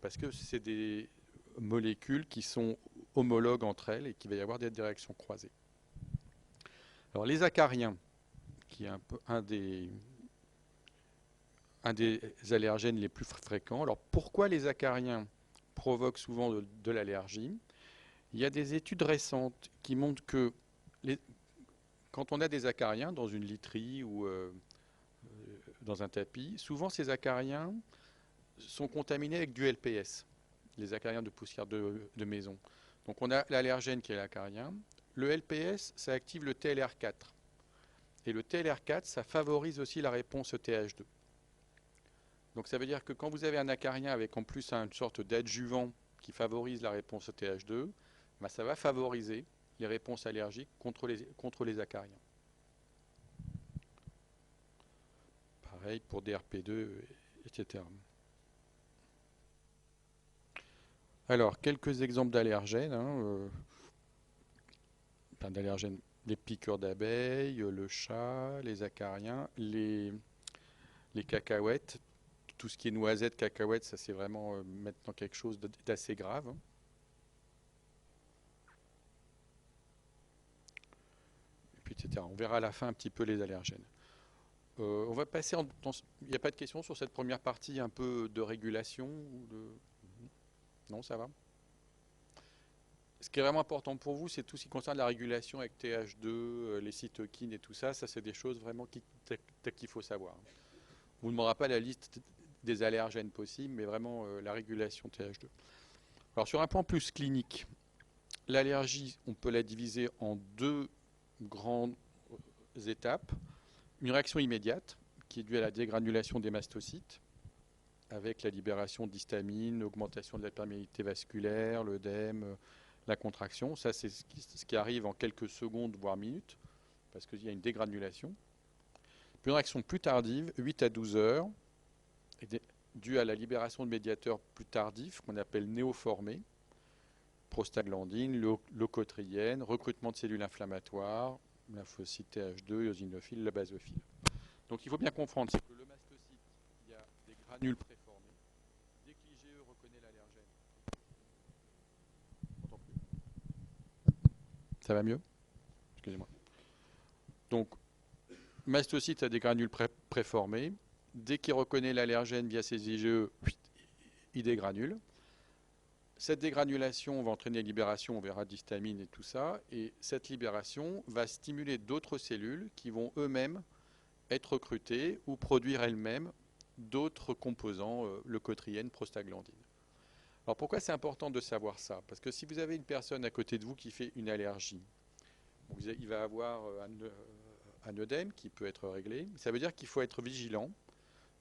parce que c'est des molécules qui sont homologues entre elles et qu'il va y avoir des réactions croisées. Alors les acariens, qui est un des allergènes les plus fréquents. Alors pourquoi les acariens provoquent souvent de l'allergie? Il y a des études récentes qui montrent que les- quand on a des acariens dans une literie ou dans un tapis, souvent ces acariens sont contaminés avec du LPS, les acariens de poussière de maison. Donc on a l'allergène qui est l'acarien. Le LPS, ça active le TLR4. Et le TLR4, ça favorise aussi la réponse au TH2. Donc ça veut dire que quand vous avez un acarien avec en plus une sorte d'adjuvant qui favorise la réponse au TH2, ben ça va favoriser les réponses allergiques contre les acariens. Pareil pour DRP2, etc. Alors, quelques exemples d'allergènes. Enfin, d'allergènes, les piqûres d'abeilles, le chat, les acariens, les cacahuètes. Tout ce qui est noisettes, cacahuètes, ça c'est vraiment maintenant quelque chose d'assez grave. Et puis, etc. On verra à la fin un petit peu les allergènes. On va passer il n'y a pas de questions sur cette première partie un peu de régulation Non, ça va. Ce qui est vraiment important pour vous, c'est tout ce qui concerne la régulation avec TH2, les cytokines et tout ça. Ça, c'est des choses vraiment qu'il faut savoir. On ne vous demandera pas la liste des allergènes possibles, mais vraiment la régulation TH2. Alors, sur un point plus clinique, l'allergie, on peut la diviser en deux grandes étapes. Une réaction immédiate, qui est due à la dégranulation des mastocytes, avec la libération d'histamine, augmentation de la perméabilité vasculaire, l'œdème, la contraction. Ça, c'est ce qui arrive en quelques secondes, voire minutes, parce qu'il y a une dégranulation. Puis une réaction plus tardive, 8 à 12 heures, due à la libération de médiateurs plus tardifs, qu'on appelle néoformés, prostaglandine, leucotriène, recrutement de cellules inflammatoires, lymphocytes TH2, eosinophiles, la basophile. Donc il faut bien comprendre, c'est que le mastocyte, il y a des granules préformés. Dès que l'IgE reconnaît l'allergène, ça va mieux? Excusez-moi. Donc, mastocyte a des granules préformés. Dès qu'il reconnaît l'allergène via ses IgE, il dégranule. Cette dégranulation va entraîner libération, on verra d'histamine et tout ça. Et cette libération va stimuler d'autres cellules qui vont eux-mêmes être recrutées ou produire elles-mêmes d'autres composants, leucotriène, prostaglandine. Alors pourquoi c'est important de savoir ça? Parce que si vous avez une personne à côté de vous qui fait une allergie, il va avoir un œdème qui peut être réglé. Ça veut dire qu'il faut être vigilant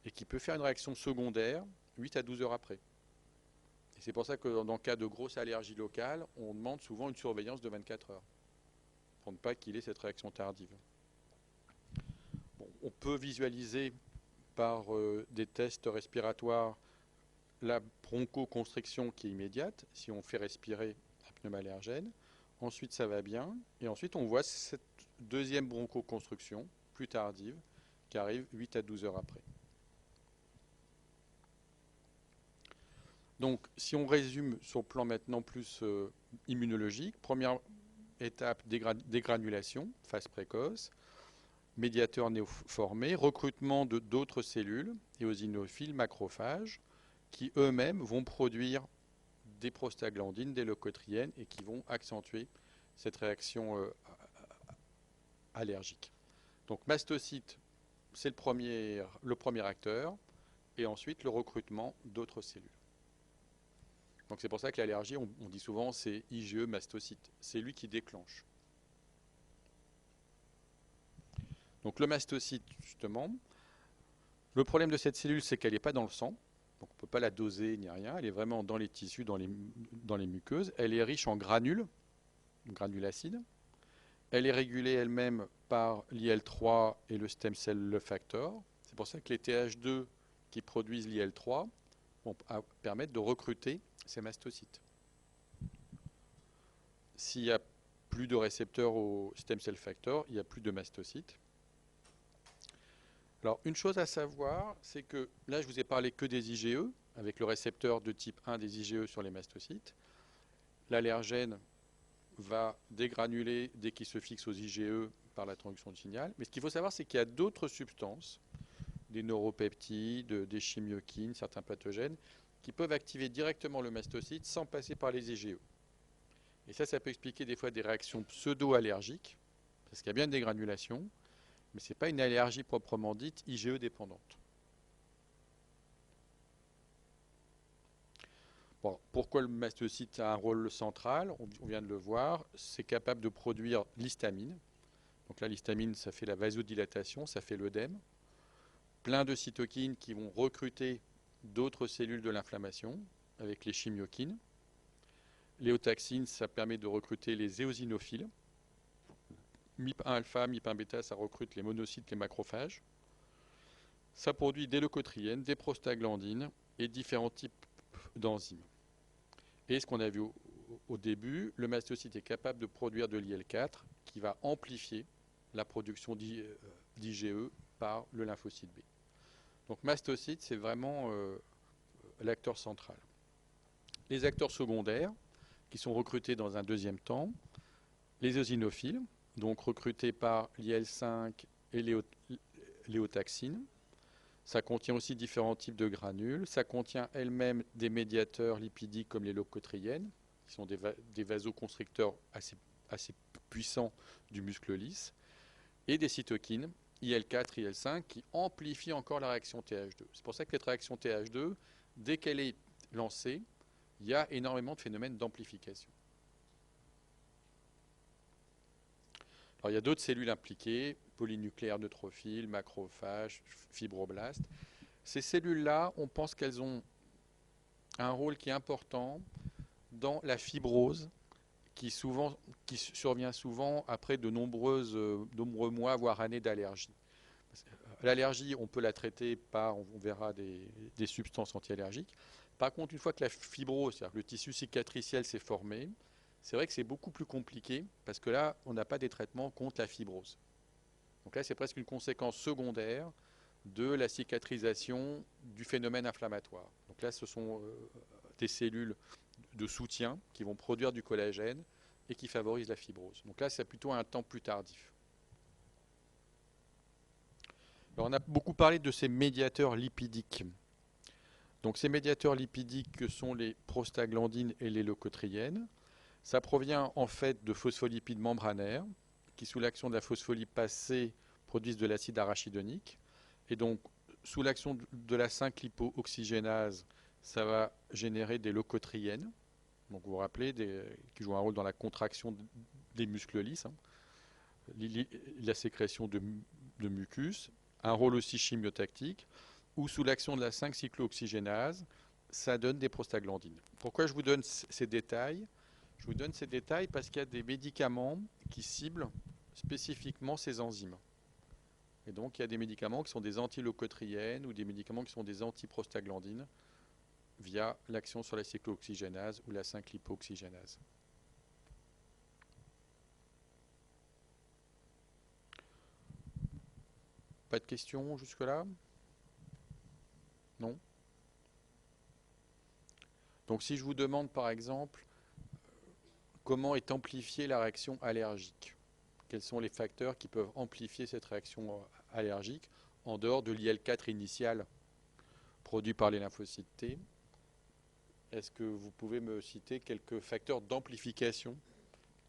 et qu'il peut faire une réaction secondaire 8 à 12 heures après. Et c'est pour ça que dans le cas de grosses allergies locales, on demande souvent une surveillance de 24 heures pour ne pas qu'il ait cette réaction tardive. Bon, on peut visualiser par des tests respiratoires la bronchoconstriction qui est immédiate, si on fait respirer un pneumallergène. Ensuite, ça va bien. Et ensuite, on voit cette deuxième bronchoconstriction, plus tardive, qui arrive 8 à 12 heures après. Donc, si on résume sur le plan maintenant plus immunologique, première étape, dégranulation, phase précoce, médiateur néoformé, recrutement de d'autres cellules, éosinophiles, macrophages, qui eux-mêmes vont produire des prostaglandines, des leucotriènes et qui vont accentuer cette réaction allergique. Donc mastocyte, c'est le premier acteur, et ensuite le recrutement d'autres cellules. Donc c'est pour ça que l'allergie, on dit souvent, c'est IgE mastocyte. C'est lui qui déclenche. Donc le mastocyte, justement, le problème de cette cellule, c'est qu'elle n'est pas dans le sang. Donc on ne peut pas la doser ni rien. Elle est vraiment dans les tissus, dans les muqueuses. Elle est riche en granules acide. Elle est régulée elle-même par l'IL-3 et le stem cell factor. C'est pour ça que les TH2 qui produisent l'IL-3 vont permettre de recruter ces mastocytes. S'il n'y a plus de récepteurs au stem cell factor, il n'y a plus de mastocytes. Alors, une chose à savoir, c'est que là, je vous ai parlé que des IgE, avec le récepteur de type 1 des IgE sur les mastocytes. L'allergène va dégranuler dès qu'il se fixe aux IgE par la transduction du signal. Mais ce qu'il faut savoir, c'est qu'il y a d'autres substances, des neuropeptides, des chimiokines, certains pathogènes, qui peuvent activer directement le mastocyte sans passer par les IgE. Et ça peut expliquer des fois des réactions pseudo-allergiques, parce qu'il y a bien une dégranulation, mais ce n'est pas une allergie proprement dite IgE dépendante. Bon, pourquoi le mastocyte a un rôle central? On vient de le voir, c'est capable de produire l'histamine. Donc là, l'histamine, ça fait la vasodilatation, ça fait l'œdème. Plein de cytokines qui vont recruter d'autres cellules de l'inflammation, avec les chimiokines. L'éotaxine, ça permet de recruter les éosinophiles. MIP1 alpha, MIP1 bêta, ça recrute les monocytes, les macrophages. Ça produit des leucotriènes, des prostaglandines et différents types d'enzymes. Et ce qu'on a vu au début, le mastocyte est capable de produire de l'IL4 qui va amplifier la production d'IgE par le lymphocyte B. Donc mastocyte, c'est vraiment l'acteur central. Les acteurs secondaires, qui sont recrutés dans un deuxième temps, les eosinophiles, donc recrutés par l'IL5 et l'éotaxine. Ça contient aussi différents types de granules. Ça contient elle-même des médiateurs lipidiques comme les leucotriènes, qui sont des vasoconstricteurs assez puissants du muscle lisse, et des cytokines, IL4, IL5, qui amplifient encore la réaction TH2. C'est pour ça que cette réaction TH2, dès qu'elle est lancée, il y a énormément de phénomènes d'amplification. Alors, il y a d'autres cellules impliquées, polynucléaires neutrophiles, macrophages, fibroblastes. Ces cellules-là, on pense qu'elles ont un rôle qui est important dans la fibrose qui survient souvent après de nombreux mois, voire années d'allergie. L'allergie, on peut la traiter par, on verra, des substances anti-allergiques. Par contre, une fois que la fibrose, c'est-à-dire que le tissu cicatriciel s'est formé, c'est vrai que c'est beaucoup plus compliqué parce que là, on n'a pas des traitements contre la fibrose. Donc là, c'est presque une conséquence secondaire de la cicatrisation du phénomène inflammatoire. Donc là, ce sont des cellules de soutien qui vont produire du collagène et qui favorisent la fibrose. Donc là, c'est plutôt un temps plus tardif. Alors, on a beaucoup parlé de ces médiateurs lipidiques. Donc ces médiateurs lipidiques que sont les prostaglandines et les leucotriènes, ça provient en fait de phospholipides membranaires qui, sous l'action de la phospholipase C, produisent de l'acide arachidonique. Et donc, sous l'action de la 5-lipo-oxygénase, ça va générer des leucotriènes. Donc, vous vous rappelez, qui jouent un rôle dans la contraction des muscles lisses, la sécrétion de mucus, un rôle aussi chimiotactique, ou sous l'action de la 5-cyclooxygénase, ça donne des prostaglandines. Pourquoi je vous donne ces détails? Je vous donne ces détails parce qu'il y a des médicaments qui ciblent spécifiquement ces enzymes. Et donc, il y a des médicaments qui sont des antileucotriènes ou des médicaments qui sont des antiprostaglandines via l'action sur la cyclooxygénase ou la 5-lipo-oxygénase. Pas de questions jusque-là? Non? Donc, si je vous demande, par exemple, comment est amplifiée la réaction allergique? Quels sont les facteurs qui peuvent amplifier cette réaction allergique en dehors de l'IL4 initial produit par les lymphocytes T? Est-ce que vous pouvez me citer quelques facteurs d'amplification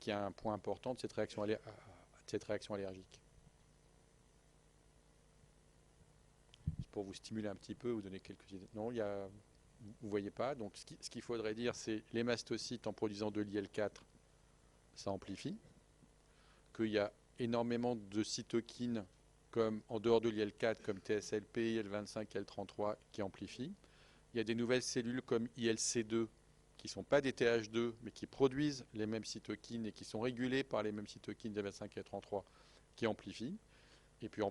qui est un point important de cette réaction allergique? Pour vous stimuler un petit peu, vous donner quelques idées. Non, vous ne voyez pas. Donc ce qu'il faudrait dire, c'est les mastocytes en produisant de l'IL4, ça amplifie. Qu'il y a énormément de cytokines comme en dehors de l'IL4, comme TSLP, IL25, IL33 qui amplifient. Il y a des nouvelles cellules comme ILC2 qui ne sont pas des TH2, mais qui produisent les mêmes cytokines et qui sont régulées par les mêmes cytokines IL25 et IL33 qui amplifient. Et puis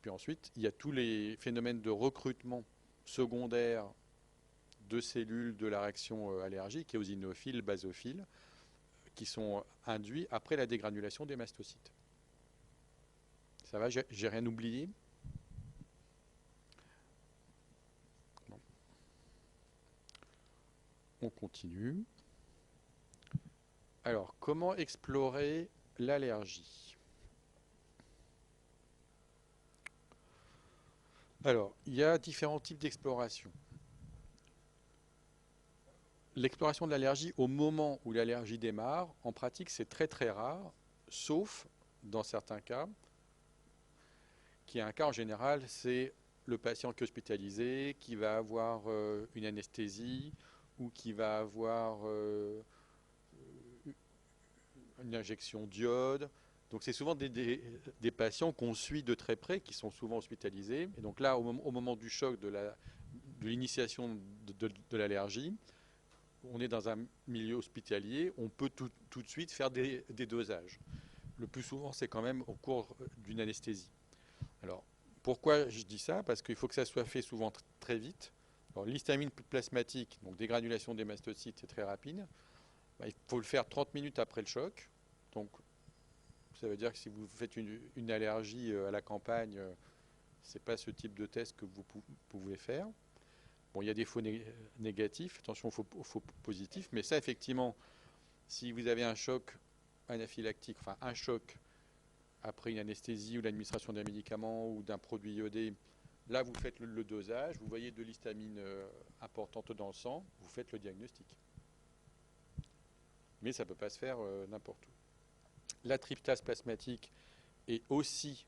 ensuite, il y a tous les phénomènes de recrutement secondaire de cellules de la réaction allergique, éosinophiles, basophiles, qui sont induits après la dégranulation des mastocytes. Ça va, j'ai rien oublié? On continue. Alors, comment explorer l'allergie? Alors, il y a différents types d'exploration. L'exploration de l'allergie au moment où l'allergie démarre, en pratique, c'est très très rare, sauf dans certains cas, qui est un cas en général, c'est le patient qui est hospitalisé, qui va avoir une anesthésie ou qui va avoir une injection d'iode. Donc c'est souvent des patients qu'on suit de très près, qui sont souvent hospitalisés. Et donc là, au moment du choc de l'initiation de l'allergie, on est dans un milieu hospitalier, on peut tout de suite faire des dosages. Le plus souvent, c'est quand même au cours d'une anesthésie. Alors, pourquoi je dis ça? Parce qu'il faut que ça soit fait souvent très vite. Alors, l'histamine plasmatique, donc dégranulation des mastocytes, c'est très rapide. Il faut le faire 30 minutes après le choc. Donc, ça veut dire que si vous faites une allergie à la campagne, ce n'est pas ce type de test que vous pouvez faire. Bon, il y a des faux négatifs, attention aux faux positifs, mais ça, effectivement, si vous avez un choc anaphylactique, enfin un choc après une anesthésie ou l'administration d'un médicament ou d'un produit iodé, là, vous faites le dosage, vous voyez de l'histamine importante dans le sang, vous faites le diagnostic. Mais ça ne peut pas se faire n'importe où. La tryptase plasmatique est aussi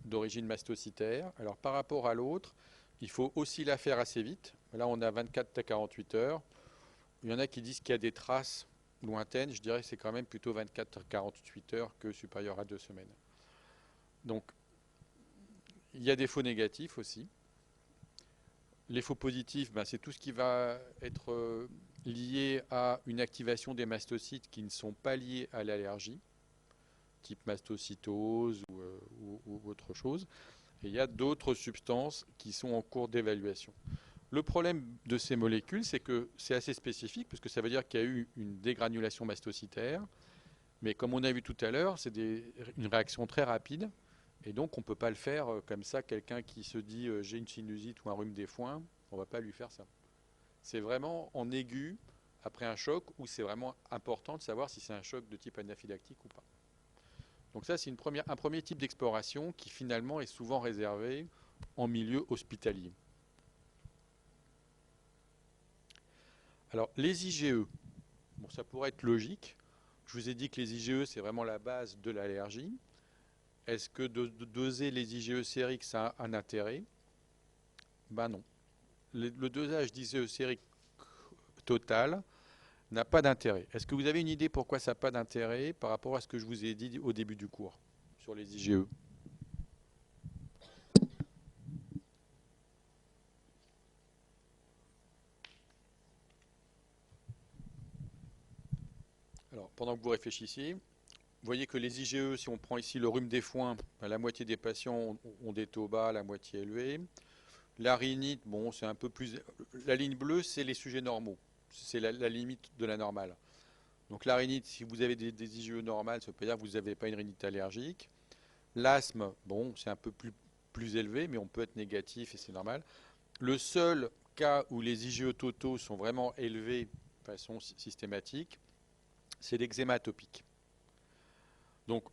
d'origine mastocytaire. Alors par rapport à l'autre, il faut aussi la faire assez vite. Là, on a 24 à 48 heures. Il y en a qui disent qu'il y a des traces lointaines. Je dirais que c'est quand même plutôt 24 à 48 heures que supérieur à 2 semaines. Donc, il y a des faux négatifs aussi. Les faux positifs, c'est tout ce qui va être lié à une activation des mastocytes qui ne sont pas liés à l'allergie, type mastocytose ou autre chose. Et il y a d'autres substances qui sont en cours d'évaluation. Le problème de ces molécules, c'est que c'est assez spécifique, parce que ça veut dire qu'il y a eu une dégranulation mastocytaire, mais comme on a vu tout à l'heure, c'est une réaction très rapide, et donc on ne peut pas le faire comme ça. Quelqu'un qui se dit j'ai une sinusite ou un rhume des foins, on ne va pas lui faire ça. C'est vraiment en aigu, après un choc, où c'est vraiment important de savoir si c'est un choc de type anaphylactique ou pas. Donc ça, c'est un premier type d'exploration qui finalement est souvent réservé en milieu hospitalier. Alors, les IgE, bon, ça pourrait être logique. Je vous ai dit que les IgE, c'est vraiment la base de l'allergie. Est-ce que de doser les IgE sériques, ça a un intérêt? Ben non. Le dosage d'IgE sérique total n'a pas d'intérêt. Est-ce que vous avez une idée pourquoi ça n'a pas d'intérêt par rapport à ce que je vous ai dit au début du cours sur les IgE? Alors, pendant que vous réfléchissiez, vous voyez que les IgE, si on prend ici le rhume des foins, la moitié des patients ont des taux bas, la moitié élevés. La rhinite, bon, c'est un peu plus... La ligne bleue, c'est les sujets normaux. C'est la limite de la normale. Donc la rhinite, si vous avez des IgE normales, ça veut pas dire que vous n'avez pas une rhinite allergique. L'asthme, bon, c'est un peu plus élevé, mais on peut être négatif et c'est normal. Le seul cas où les IgE totaux sont vraiment élevés de façon systématique, c'est l'eczéma atopique. Donc,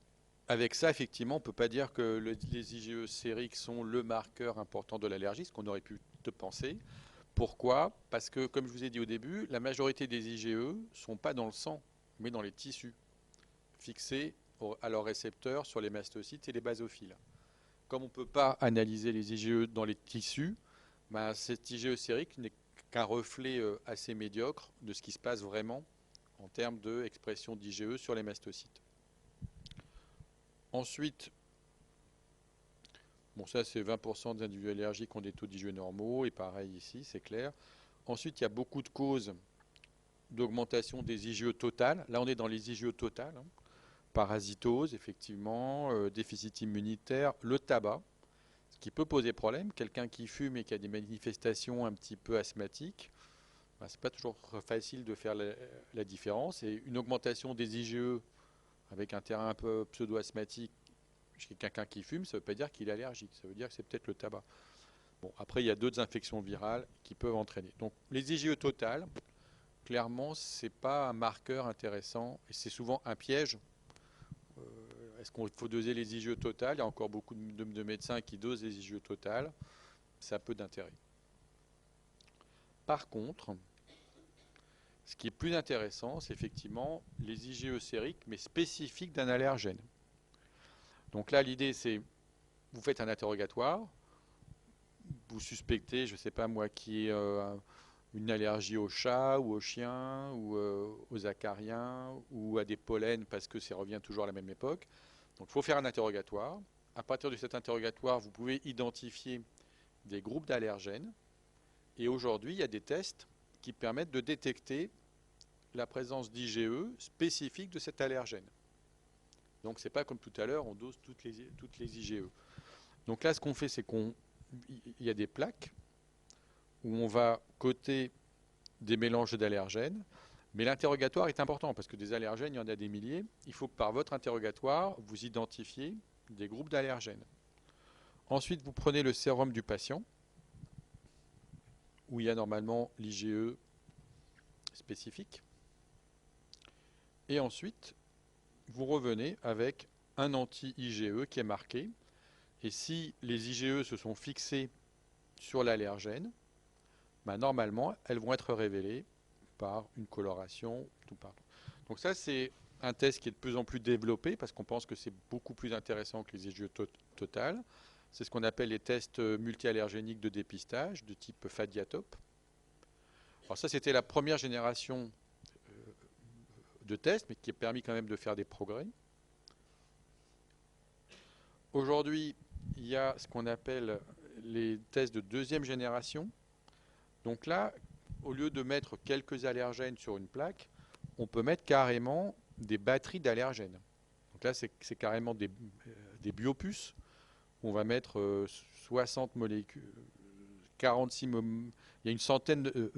avec ça, effectivement, on ne peut pas dire que les IgE sériques sont le marqueur important de l'allergie, ce qu'on aurait pu te penser. Pourquoi? Parce que, comme je vous ai dit au début, la majorité des IgE ne sont pas dans le sang, mais dans les tissus, fixés à leurs récepteurs sur les mastocytes et les basophiles. Comme on ne peut pas analyser les IgE dans les tissus, cet IgE sérique n'est qu'un reflet assez médiocre de ce qui se passe vraiment en termes d'expression d'IgE sur les mastocytes. Ensuite, bon, ça c'est 20% des individus allergiques qui ont des taux d'IgE normaux, et pareil ici, c'est clair. Ensuite, il y a beaucoup de causes d'augmentation des IgE totales. Là, on est dans les IgE totales. Parasitose, effectivement, déficit immunitaire, le tabac, ce qui peut poser problème. Quelqu'un qui fume et qui a des manifestations un petit peu asthmatiques, ce n'est pas toujours facile de faire la différence. Et une augmentation des IgE avec un terrain un peu pseudo-asthmatique chez quelqu'un qui fume, ça ne veut pas dire qu'il est allergique, ça veut dire que c'est peut-être le tabac. Bon, après, il y a d'autres infections virales qui peuvent entraîner. Donc, les IgE totales, clairement, c'est pas un marqueur intéressant et c'est souvent un piège. Est-ce qu'il faut doser les IgE totales? Il y a encore beaucoup de médecins qui dosent les IgE totales. Ça a peu d'intérêt. Par contre, ce qui est plus intéressant, c'est effectivement les IgE sériques, mais spécifiques d'un allergène. Donc là, l'idée, c'est, vous faites un interrogatoire, vous suspectez, je ne sais pas moi, qui est une allergie aux chats ou aux chiens ou aux acariens ou à des pollens parce que ça revient toujours à la même époque. Donc il faut faire un interrogatoire. À partir de cet interrogatoire, vous pouvez identifier des groupes d'allergènes. Et aujourd'hui, il y a des tests qui permettent de détecter la présence d'IgE spécifiques de cet allergène. Donc c'est pas comme tout à l'heure, on dose toutes les IgE. Donc là, ce qu'on fait, c'est qu'il y a des plaques où on va coter des mélanges d'allergènes. Mais l'interrogatoire est important parce que des allergènes, il y en a des milliers. Il faut que par votre interrogatoire, vous identifiez des groupes d'allergènes. Ensuite, vous prenez le sérum du patient, où il y a normalement l'IgE spécifique. Et ensuite, vous revenez avec un anti-IgE qui est marqué. Et si les IgE se sont fixés sur l'allergène, ben normalement, elles vont être révélées par une coloration. Donc ça, c'est un test qui est de plus en plus développé parce qu'on pense que c'est beaucoup plus intéressant que les IgE totales. C'est ce qu'on appelle les tests multi-allergéniques de dépistage de type Fadiatope. Alors ça, c'était la première génération de tests, mais qui a permis quand même de faire des progrès. Aujourd'hui, il y a ce qu'on appelle les tests de deuxième génération. Donc là, au lieu de mettre quelques allergènes sur une plaque, on peut mettre carrément des batteries d'allergènes. Donc là, c'est carrément des biopuces. On va mettre 60 molécules, 46, il y a une centaine de